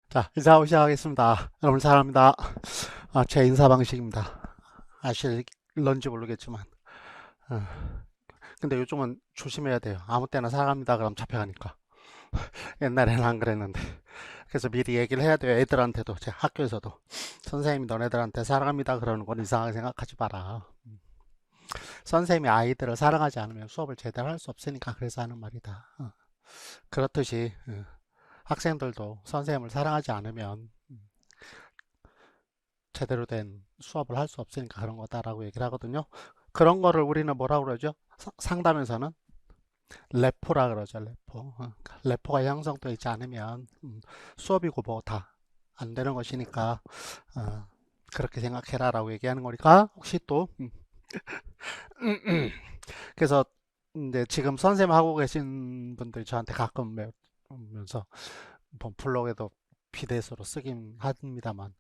자, 인사하고 시작하겠습니다. 여러분 사랑합니다. 제 인사 방식입니다. 아실런지 모르겠지만. 어, 근데 요즘은 조심해야 돼요. 아무 때나 사랑합니다. 그럼 잡혀가니까. 옛날에는 안 그랬는데. 그래서 미리 얘기를 해야 돼요. 애들한테도, 제 학교에서도. 선생님이 너네들한테 사랑합니다. 그러는 건 이상하게 생각하지 마라. 선생님이 아이들을 사랑하지 않으면 수업을 제대로 할 수 없으니까 그래서 하는 말이다. 그렇듯이 학생들도 선생님을 사랑하지 않으면 제대로 된 수업을 할 수 없으니까 그런 거다라고 얘기를 하거든요. 그런 거를 우리는 뭐라고 그러죠? 상담에서는 레포라 그러죠. 레포. 그러니까 레포가 형성되어 있지 않으면 수업이고 뭐 다 안 되는 것이니까 어, 그렇게 생각해라라고 얘기하는 거니까 혹시 또 그래서 이제 지금 선생님 하고 계신 분들이 저한테 가끔 오면서 뭐 블로그에도 비대서로 쓰긴 합니다만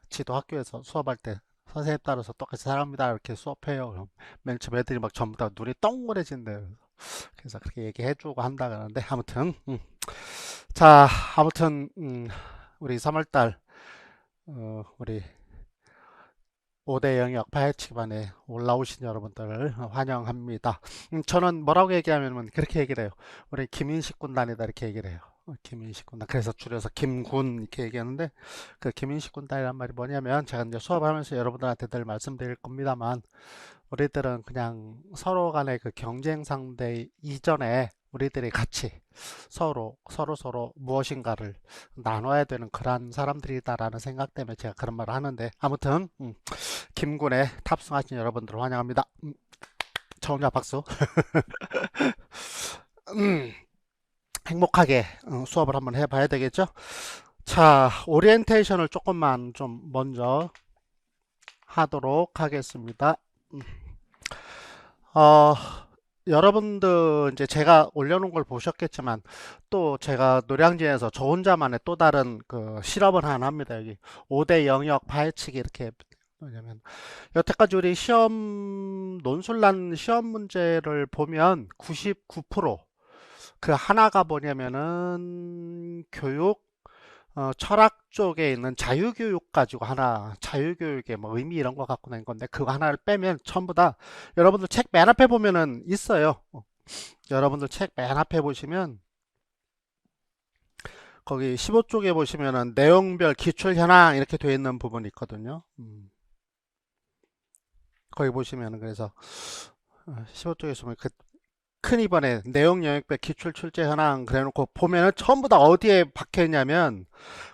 지도 학교에서 수업할 때 선생님 따라서 똑같이 사람이다 이렇게 수업해요. 그럼 맨 처음 애들이 막 전부 다 눈이 동그래진대요. 그래서 그렇게 얘기해주고 한다 그러는데 아무튼 자 아무튼 우리 3월달 우리 5대 영역 파헤치기반에 올라오신 여러분들을 환영합니다. 저는 뭐라고 얘기하면 그렇게 얘기를 해요. 우리 김인식 군단이다 이렇게 얘기를 해요. 김인식 군단. 그래서 줄여서 김군 이렇게 얘기하는데 그 김인식 군단이란 말이 뭐냐면 제가 이제 수업하면서 여러분들한테 늘 말씀드릴 겁니다만 우리들은 그냥 서로 간의 그 경쟁 상대 이전에 우리들이 같이 서로 무엇인가를 나눠야 되는 그런 사람들이다라는 생각 때문에 제가 그런 말을 하는데 아무튼 김군에 탑승하신 여러분들 환영합니다. 저 혼자 박수. 음, 행복하게 수업을 한번 해봐야 되겠죠? 자, 오리엔테이션을 조금만 좀 먼저 하도록 하겠습니다. 어, 여러분들 이제 제가 올려놓은 걸 보셨겠지만 또 제가 노량진에서 저 혼자만의 또 다른 그 실험을 하나 합니다. 여기 5대 영역 파헤치기 이렇게 뭐냐면 여태까지 우리 시험 논술난 시험 문제를 보면 99%그 하나가 뭐냐면은 교육 철학 쪽에 있는 자유교육 가지고 하나 자유교육의 뭐 의미 이런 거 갖고 낸 건데 그거 하나를 빼면 전부 다 여러분들 책 맨 앞에 보면은 있어요. 여러분들 책 맨 앞에 보시면 거기 15쪽에 보시면은 내용별 기출 현황 이렇게 되어 있는 부분이 있거든요. 거기 보시면은 그래서 15쪽에 보면 큰 이번에 내용 영역별 기출 출제 현황 그래놓고 보면은 전부 다 어디에 박혀 있냐면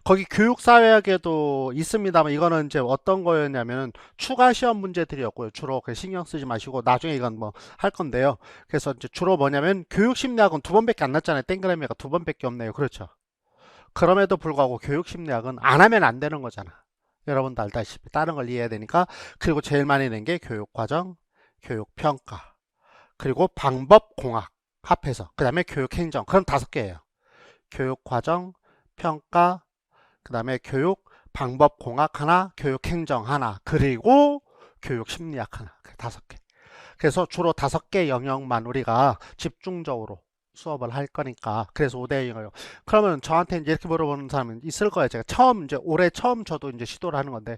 거기 교육사회학에도 있습니다만 이거는 이제 어떤 거였냐면 추가 시험 문제들이었고요. 주로 그 신경 쓰지 마시고 나중에 이건 뭐 할 건데요. 그래서 이제 주로 뭐냐면 교육심리학은 두 번밖에 안 났잖아요. 땡그라미가 두 번밖에 없네요. 그렇죠. 그럼에도 불구하고 교육심리학은 안 하면 안 되는 거잖아. 여러분도 알다시피 다른 걸 이해해야 되니까. 그리고 제일 많이 낸 게 교육과정, 교육평가, 그리고 방법공학 합해서 그 다음에 교육행정. 그럼 다섯 개예요. 교육과정, 평가, 그 다음에 교육, 방법공학 하나, 교육행정 하나, 그리고 교육심리학 하나. 다섯 개. 그래서 주로 다섯 개 영역만 우리가 집중적으로 수업을 할 거니까 그래서 5대 영역. 그러면 저한테 이제 이렇게 물어보는 사람은 있을 거예요. 제가 처음 이제 올해 처음 저도 이제 시도를 하는 건데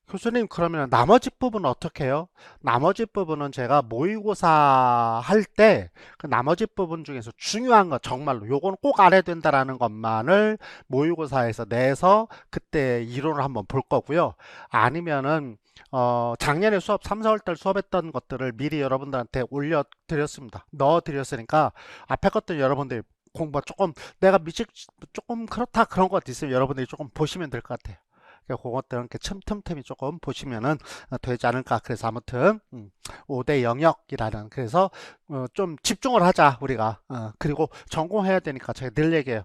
교수님 그러면 나머지 부분은 어떻게 해요? 나머지 부분은 제가 모의고사 할 때 그 나머지 부분 중에서 중요한 거 정말로 요거는 꼭 알아야 된다라는 것만을 모의고사에서 내서 그때 이론을 한번 볼 거고요. 아니면은 작년에 수업 3, 4월 달 수업했던 것들을 미리 여러분들한테 올려드렸습니다. 넣어드렸으니까 앞에 것들 여러분들이 공부 조금 내가 미식 조금 그렇다 그런 것 있으면 여러분들이 조금 보시면 될 것 같아요. 그것들은 이렇게 틈틈틈이 조금 보시면은 되지 않을까. 그래서 아무튼 5대 영역이라는 그래서 좀 집중을 하자 우리가. 그리고 전공해야 되니까 제가 늘 얘기해요.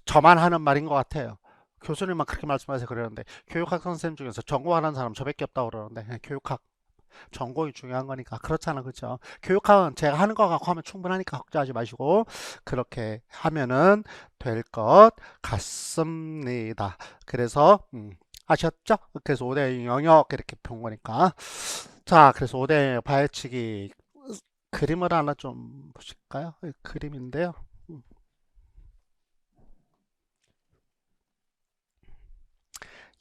저만 하는 말인 것 같아요. 교수님만 그렇게 말씀하세요 그러는데 교육학 선생님 중에서 전공하는 사람 저밖에 없다고 그러는데 교육학 전공이 중요한 거니까 그렇잖아 그죠. 교육학은 제가 하는 거 갖고 하면 충분하니까 걱정하지 마시고 그렇게 하면은 될 것 같습니다. 그래서 아셨죠? 그래서 5대 영역 이렇게 본 거니까 자 그래서 5대 파헤치기 그림을 하나 좀 보실까요? 그림인데요. 음,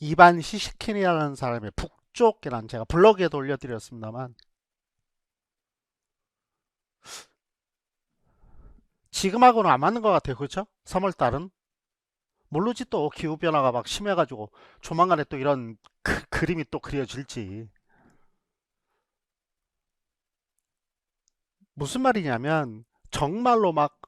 이반 시시킨이라는 사람의 북쪽이란 제가 블로그에도 올려드렸습니다만 지금하고는 안 맞는 것 같아요. 그렇죠? 3월달은 모르지 또 기후변화가 막 심해가지고 조만간에 또 이런 그림이 또 그려질지. 무슨 말이냐면 정말로 막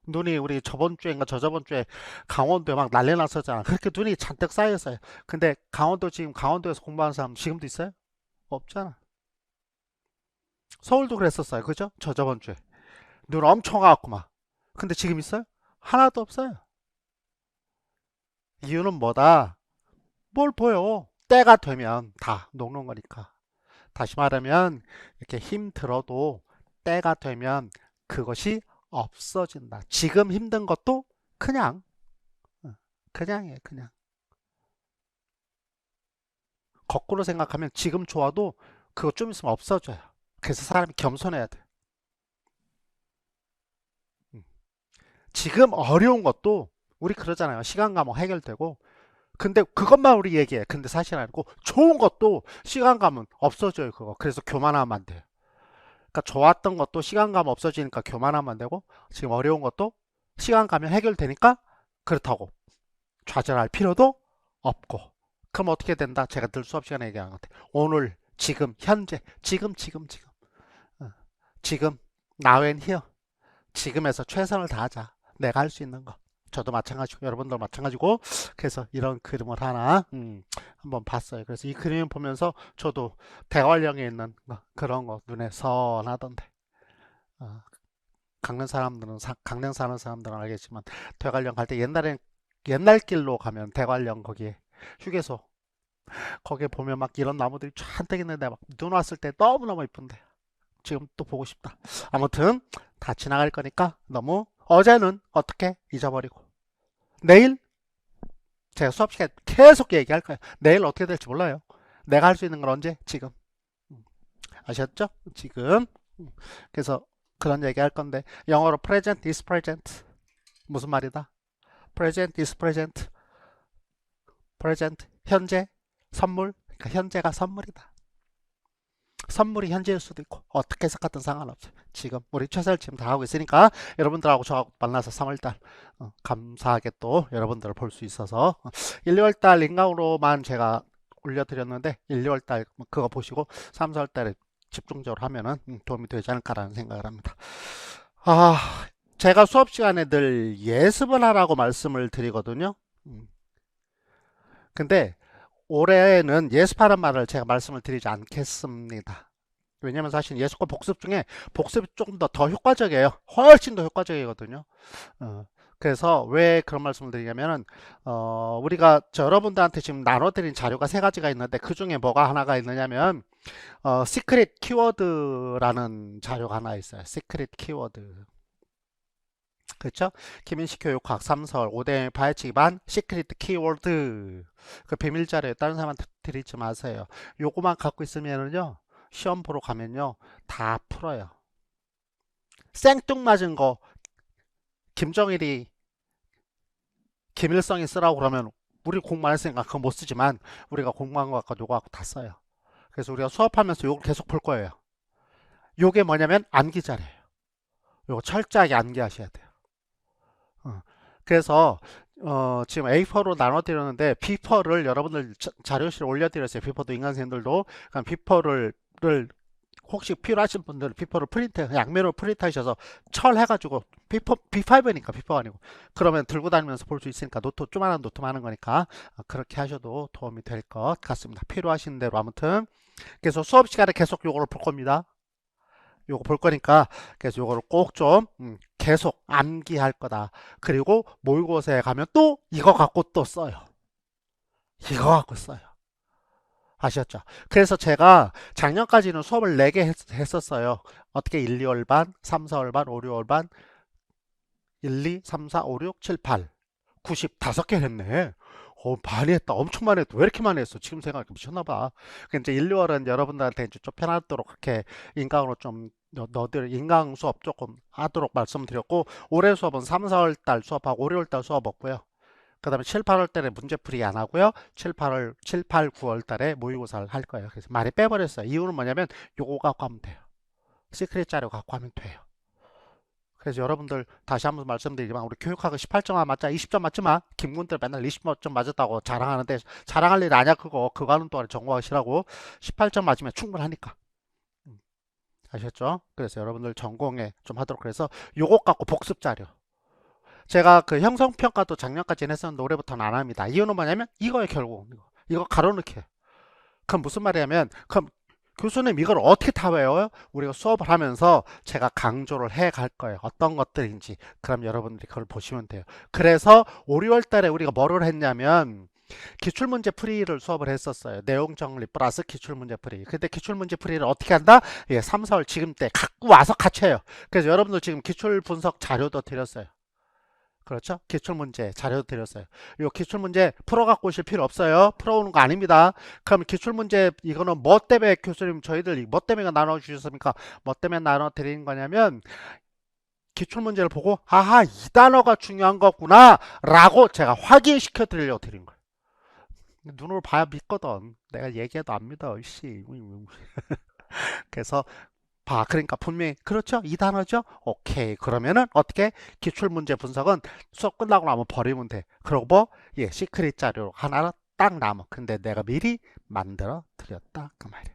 눈이 우리 저번 주인가 저저번 주에 강원도에 막 난리 났었잖아. 그렇게 눈이 잔뜩 쌓였어요. 근데 강원도 지금 강원도에서 공부하는 사람 지금도 있어요? 없잖아. 서울도 그랬었어요. 그죠? 저저번 주에 눈 엄청 와갖고 막. 근데 지금 있어요? 하나도 없어요. 이유는 뭐다? 뭘 보여? 때가 되면 다 녹는 거니까. 다시 말하면 이렇게 힘 들어도 때가 되면 그것이 없어진다. 지금 힘든 것도 그냥 그냥이에요. 그냥. 거꾸로 생각하면 지금 좋아도 그거 좀 있으면 없어져요. 그래서 사람이 겸손해야 돼. 음. 지금 어려운 것도 우리 그러잖아요. 시간 가면 해결되고. 근데 그것만 우리 얘기해. 근데 사실 아니고 좋은 것도 시간 가면 없어져요. 그거. 그래서 교만하면 안 돼요. 그러니까 좋았던 것도 시간 가면 없어지니까 교만하면 안 되고 지금 어려운 것도 시간 가면 해결되니까 그렇다고 좌절할 필요도 없고. 그럼 어떻게 된다? 제가 늘 수업 시간에 얘기하는 것 같아요. 오늘, 지금, 현재, 지금. 어, 지금, now and here. 지금에서 최선을 다하자. 내가 할 수 있는 거. 저도 마찬가지고 여러분도 마찬가지고 그래서 이런 그림을 하나 한번 봤어요. 그래서 이 그림 보면서 저도 대관령에 있는 그런 거 눈에 선하던데 어, 강릉 사는 사람들은 알겠지만 대관령 갈 때 옛날엔 옛날 길로 가면 대관령 거기에 휴게소 거기에 보면 막 이런 나무들이 잔뜩 있는데 막 눈 왔을 때 너무너무 이쁜데 지금 또 보고 싶다. 아무튼 다 지나갈 거니까 너무 어제는 어떻게 잊어버리고 내일 제가 수업 시간에 계속 얘기할 거예요. 내일 어떻게 될지 몰라요. 내가 할 수 있는 건 언제? 지금. 음, 아셨죠? 지금. 그래서 그런 얘기 할 건데 영어로 present is present 무슨 말이다? present is present. present 현재 선물. 그러니까 현재가 선물이다. 선물이 현재일 수도 있고 어떻게 해석하든 상관없어요. 지금 우리 최선을 지금 다 하고 있으니까 여러분들하고 저하고 만나서 3월달 감사하게 또 여러분들을 볼 수 있어서 1, 2월달 인강으로만 제가 올려드렸는데 1, 2월달 그거 보시고 3, 4월달에 집중적으로 하면은 도움이 되지 않을까라는 생각을 합니다. 아, 제가 수업 시간에 늘 예습을 하라고 말씀을 드리거든요. 근데 올해는 예습하란 말을 제가 말씀을 드리지 않겠습니다. 왜냐면 사실 예습과 복습 중에 복습이 조금 더 효과적이에요. 훨씬 더 효과적이거든요. 그래서 왜 그런 말씀을 드리냐면은 우리가 여러분들한테 지금 나눠드린 자료가 세 가지가 있는데 그 중에 뭐가 하나가 있느냐면 시크릿 키워드라는 자료가 하나 있어요. 시크릿 키워드. 그렇죠? 김인식 교육학 3설 5대 파헤치기 반 시크릿 키워드 그 비밀 자료에 다른 사람한테 드리지 마세요. 요거만 갖고 있으면은요 시험 보러 가면요 다 풀어요. 생뚱맞은 거 김정일이 김일성이 쓰라고 그러면 우리 공부만 했으니까 그거 못 쓰지만 우리가 공부한 거 갖고 요거 갖고 다 써요. 그래서 우리가 수업하면서 요걸 계속 볼 거예요. 요게 뭐냐면 암기 자료예요. 요거 철저하게 암기하셔야 돼요. 어, 그래서 지금 A4로 나눠드렸는데 B4를 여러분들 자료실에 올려드렸어요. B4도 인강생들도 그럼 B4를 혹시 필요하신 분들은 B4를 프린트 양면으로 프린트 하셔서 철 해가지고 B4, B5니까 B4 아니고 그러면 들고 다니면서 볼 수 있으니까 노트 조그만한 노트 많은 거니까 그렇게 하셔도 도움이 될 것 같습니다. 필요하신 대로 아무튼 그래서 수업 시간에 계속 요거를 볼 겁니다. 요거 볼 거니까 그래서 요거를 꼭 좀 계속 암기할 거다. 그리고 모의고사에 가면 또 이거 갖고 또 써요. 이거 갖고 써요. 아셨죠? 그래서 제가 작년까지는 수업을 4개 했었어요. 어떻게 1, 2월 반, 3, 4월 반, 5, 6월 반, 1, 2, 3, 4, 5, 6, 7, 8, 95개 했네. 많이 했다. 엄청 많이 했다. 왜 이렇게 많이 했어? 지금 생각하니까 미쳤나봐. 이제 1, 2월은 여러분들한테 이제 좀 편하도록 그렇게 인강으로 좀 너들 인강 수업 조금 하도록 말씀드렸고 올해 수업은 3, 4월 달 수업하고 5, 6월 달 수업 없고요. 그 다음에 7, 8월 달에 문제풀이 안 하고요. 7, 8, 9월 달에 모의고사를 할 거예요. 그래서 많이 빼버렸어요. 이유는 뭐냐면 요거 갖고 하면 돼요. 시크릿 자료 갖고 하면 돼요. 그래서 여러분들 다시 한번 말씀드리지만 우리 교육학은 18점 맞자 20점 맞지 마. 김군들 맨날 20점 맞았다고 자랑하는데 자랑할 일 아니야. 그거 하는 동안에 전공하시라고. 18점 맞으면 충분하니까. 아셨죠? 그래서 여러분들 전공에 좀 하도록 그래서 요것 갖고 복습 자료. 제가 그 형성평가도 작년까지 했었는데 올해부터는 안 합니다. 이유는 뭐냐면 이거에 결국 이거 가로넣기. 그럼 무슨 말이냐면 그럼 교수님 이걸 어떻게 다 외워요? 우리가 수업을 하면서 제가 강조를 해 갈 거예요. 어떤 것들인지. 그럼 여러분들이 그걸 보시면 돼요. 그래서 5, 6월 달에 우리가 뭐를 했냐면 기출문제 풀이를 수업을 했었어요. 내용 정리 플러스 기출문제 풀이. 근데 기출문제 풀이를 어떻게 한다? 예, 3, 4월 지금 때 갖고 와서 같이 해요. 그래서 여러분들 지금 기출 분석 자료도 드렸어요. 그렇죠? 기출문제 자료 드렸어요. 이 기출문제 풀어갖고 오실 필요 없어요. 풀어오는 거 아닙니다. 그럼 기출문제 이거는 뭐 때문에 교수님 저희들 뭐 때문에 나눠주셨습니까? 뭐 때문에 나눠드리는 거냐면 기출문제를 보고 아하 이 단어가 중요한 거구나 라고 제가 확인시켜 드리려고 드린 거예요. 눈으로 봐야 믿거든. 내가 얘기해도 안 믿어. 씨. 그래서 그러니까 분명히 그렇죠? 이 단어죠? 오케이. 그러면은 어떻게 기출문제 분석은 수업 끝나고 나면 버리면 돼. 그러고 뭐? 예, 시크릿 자료 하나 딱 남아. 근데 내가 미리 만들어 드렸다 그 말이에요.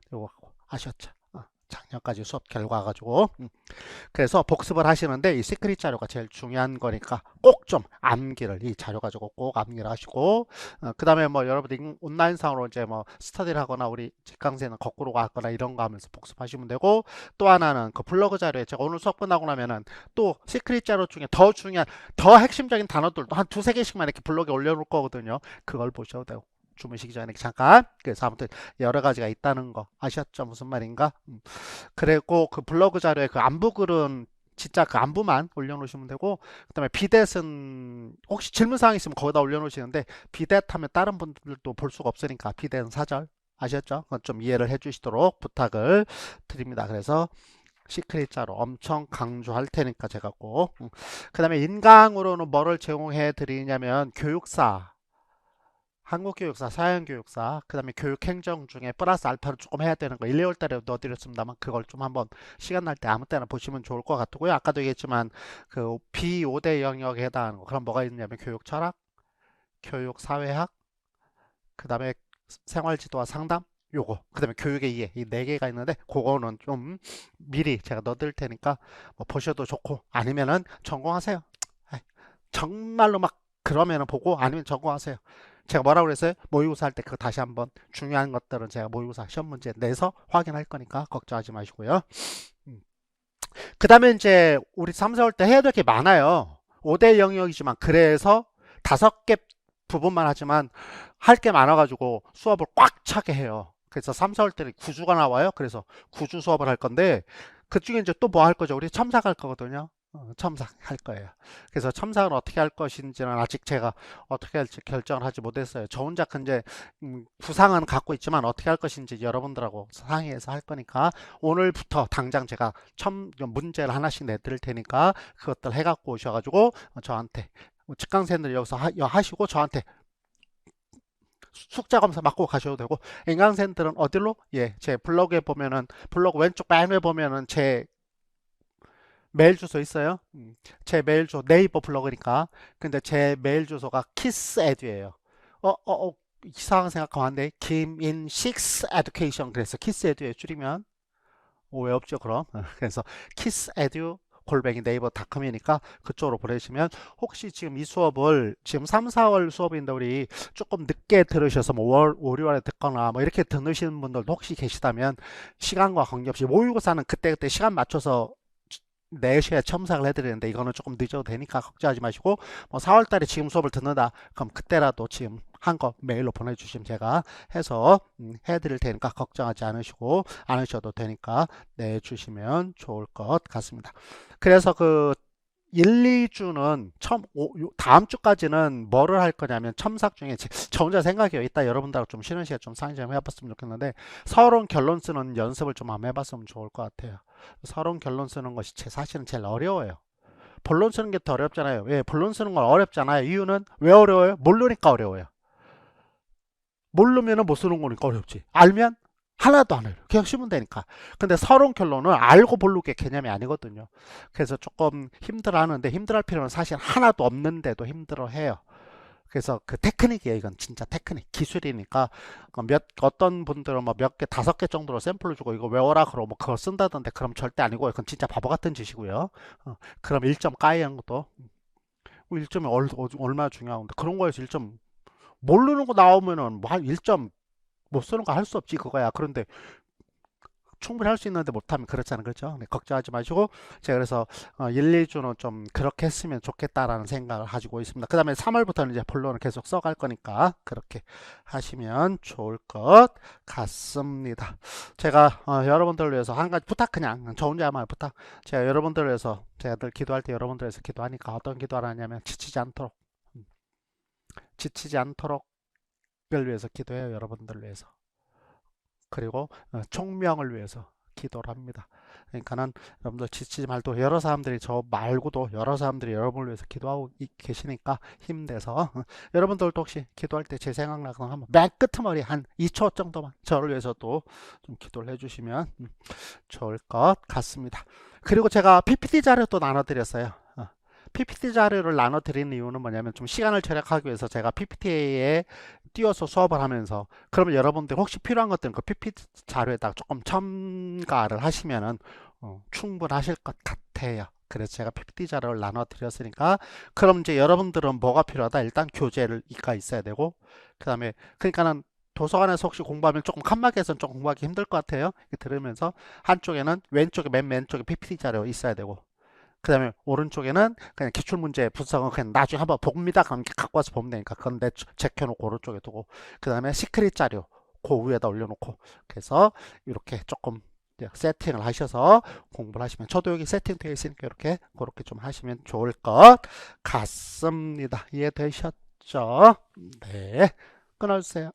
이거 아셨죠? 작년까지 수업 결과 가지고 그래서 복습을 하시는데 이 시크릿 자료가 제일 중요한 거니까 꼭 좀 암기를 이 자료 가지고 꼭 암기를 하시고 그 다음에 뭐 여러분들 온라인상으로 이제 뭐 스터디를 하거나 우리 직강세는 거꾸로 가거나 이런 거 하면서 복습하시면 되고 또 하나는 그 블로그 자료에 제가 오늘 수업 끝나고 나면은 또 시크릿 자료 중에 더 중요한 더 핵심적인 단어들도 한 두세 개씩만 이렇게 블로그에 올려놓을 거거든요. 그걸 보셔도 되고 주무시기 전에 잠깐 그래서 아무튼 여러 가지가 있다는 거 아셨죠? 무슨 말인가? 그리고 그 블로그 자료에 그 안부글은 진짜 그 안부만 올려놓으시면 되고 그다음에 비댓은 혹시 질문사항 있으면 거기다 올려놓으시는데 비댓 하면 다른 분들도 볼 수가 없으니까 비댓은 사절 아셨죠? 그건 좀 이해를 해주시도록 부탁을 드립니다. 그래서 시크릿 자료 엄청 강조할 테니까 제가 꼭 그 다음에 인강으로는 뭐를 제공해 드리냐면 교육사 한국교육사, 사양교육사, 그 다음에 교육행정 중에 플러스 알파를 조금 해야 되는 거 1, 2월 달에 넣어드렸습니다만 그걸 좀 한번 시간 날 때 아무 때나 보시면 좋을 것 같고요. 아까도 얘기했지만 그 B5대 영역에 해당하는 거 그럼 뭐가 있냐면 교육철학, 교육사회학, 그 다음에 생활지도와 상담 요거 그 다음에 교육의 이해 이 네 개가 있는데 그거는 좀 미리 제가 넣어드릴 테니까 뭐 보셔도 좋고 아니면은 전공하세요. 정말로 막 그러면은 보고 아니면 전공하세요. 제가 뭐라고 그랬어요? 모의고사 할 때 그거 다시 한번 중요한 것들은 제가 모의고사 시험 문제 내서 확인할 거니까 걱정하지 마시고요. 그 다음에 이제 우리 3, 4월 때 해야 될 게 많아요. 5대 영역이지만 그래서 5개 부분만 하지만 할 게 많아가지고 수업을 꽉 차게 해요. 그래서 3, 4월 때는 구주가 나와요. 그래서 구주 수업을 할 건데 그중에 이제 또 뭐 할 거죠? 우리 첨삭할 거거든요. 첨삭할 거예요. 그래서 첨삭을 어떻게 할 것인지는 아직 제가 어떻게 할지 결정을 하지 못했어요. 저 혼자 이제 구상은 갖고 있지만 어떻게 할 것인지 여러분들하고 상의해서 할 거니까 오늘부터 당장 제가 문제를 하나씩 내드릴 테니까 그것들 해갖고 오셔가지고 저한테 직강생들 여기서 하시고 저한테 숙제 검사 맡고 가셔도 되고 인강생들은 어디로? 예, 제 블로그에 보면은 블로그 왼쪽 맨에 보면은 제 메일 주소 있어요. 제 메일 주소 네이버 블로그니까. 근데 제 메일 주소가 키스에듀예요. 이상한 생각하면 안 돼. 김인식스 에듀케이션 그래서 키스에듀에 줄이면 왜 없죠 그럼? 그래서 키스에듀 골뱅이 네이버닷컴이니까 그쪽으로 보내시면 혹시 지금 이 수업을 지금 3, 4월 수업인데 우리 조금 늦게 들으셔서 뭐 5, 6월에 듣거나 뭐 이렇게 들으시는 분들도 혹시 계시다면 시간과 관계없이 모의고사는 그때그때 시간 맞춰서 4시에 첨삭을 해드리는데 이거는 조금 늦어도 되니까 걱정하지 마시고 뭐 4월달에 지금 수업을 듣는다 그럼 그때라도 지금 한 거 메일로 보내주시면 제가 해서 해드릴 테니까 걱정하지 않으셔도 되니까 내주시면 좋을 것 같습니다. 그래서 그 1, 2주는 다음 주까지는 뭐를 할 거냐면 첨삭 중에 저 혼자 생각해요. 이따 여러분들하고 좀 쉬는 시간 좀 상의 좀 해봤으면 좋겠는데 서론 결론 쓰는 연습을 좀 한번 해봤으면 좋을 것 같아요. 서론 결론 쓰는 것이 사실은 제일 어려워요. 본론 쓰는 게 더 어렵잖아요. 왜? 본론 쓰는 건 어렵잖아요. 이유는 왜 어려워요? 모르니까 어려워요. 모르면은 못 쓰는 거니까 어렵지. 알면 하나도 안 어려워. 그냥 쉬면 되니까. 근데 서론 결론은 알고 모르는 게 개념이 아니거든요. 그래서 조금 힘들어 하는데 힘들어 할 필요는 사실 하나도 없는데도 힘들어 해요. 그래서 그 테크닉이에요. 이건 진짜 테크닉, 기술이니까 어떤 분들은 뭐 몇 개, 5개 정도로 샘플을 주고 이거 외워라 그러고 뭐 그거 쓴다던데 그럼 절대 아니고 그건 진짜 바보 같은 짓이고요. 그럼 1점 까이는 것도 1점이 얼마나 중요한데 그런 거에서 1점 모르는 거 나오면은 뭐 한 1점 못 쓰는 거 할 수 없지 그거야. 그런데 충분히 할 수 있는데 못하면 그렇잖아요. 그렇죠? 네, 걱정하지 마시고 제가 그래서 1, 2주는 좀 그렇게 했으면 좋겠다라는 생각을 가지고 있습니다. 그 다음에 3월부터는 이제 본론을 계속 써갈 거니까 그렇게 하시면 좋을 것 같습니다. 제가 여러분들을 위해서 한 가지 부탁, 그냥 저 혼자만 부탁. 제가 여러분들을 위해서 제가 늘 기도할 때 여러분들을 위해서 기도하니까 어떤 기도를 하냐면 지치지 않도록 지치지 않도록을 위해서 기도해요. 여러분들을 위해서. 그리고 총명을 위해서 기도를 합니다. 그러니까는 여러분들 지치지 말고 여러 사람들이 저 말고도 여러 사람들이 여러분을 위해서 기도하고 계시니까 힘내서 여러분들도 혹시 기도할 때 제 생각나거나 하면 맨 끄트머리 한 2초 정도만 저를 위해서도 좀 기도를 해주시면 좋을 것 같습니다. 그리고 제가 PPT 자료도 나눠드렸어요. PPT 자료를 나눠드리는 이유는 뭐냐면 좀 시간을 절약하기 위해서 제가 PPT에 띄워서 수업을 하면서 그러면 여러분들 혹시 필요한 것들은 그 PPT 자료에다가 조금 첨가를 하시면은 충분하실 것 같아요. 그래서 제가 PPT 자료를 나눠드렸으니까 그럼 이제 여러분들은 뭐가 필요하다? 일단 교재가 있어야 되고 그 다음에 그러니까는 도서관에서 혹시 공부하면 조금 칸막이에서는 좀 공부하기 힘들 것 같아요. 들으면서 한쪽에는 왼쪽에 맨 왼쪽에 PPT 자료 있어야 되고 그 다음에 오른쪽에는 그냥 기출문제 분석은 그냥 나중에 한번 봅니다. 그럼 갖고 와서 보면 되니까 그건 제껴놓고 오른쪽에 두고 그 다음에 시크릿 자료 그 위에다 올려놓고 그래서 이렇게 조금 세팅을 하셔서 공부를 하시면 저도 여기 세팅되어 있으니까 이렇게 그렇게 좀 하시면 좋을 것 같습니다. 이해되셨죠? 네, 끊어주세요.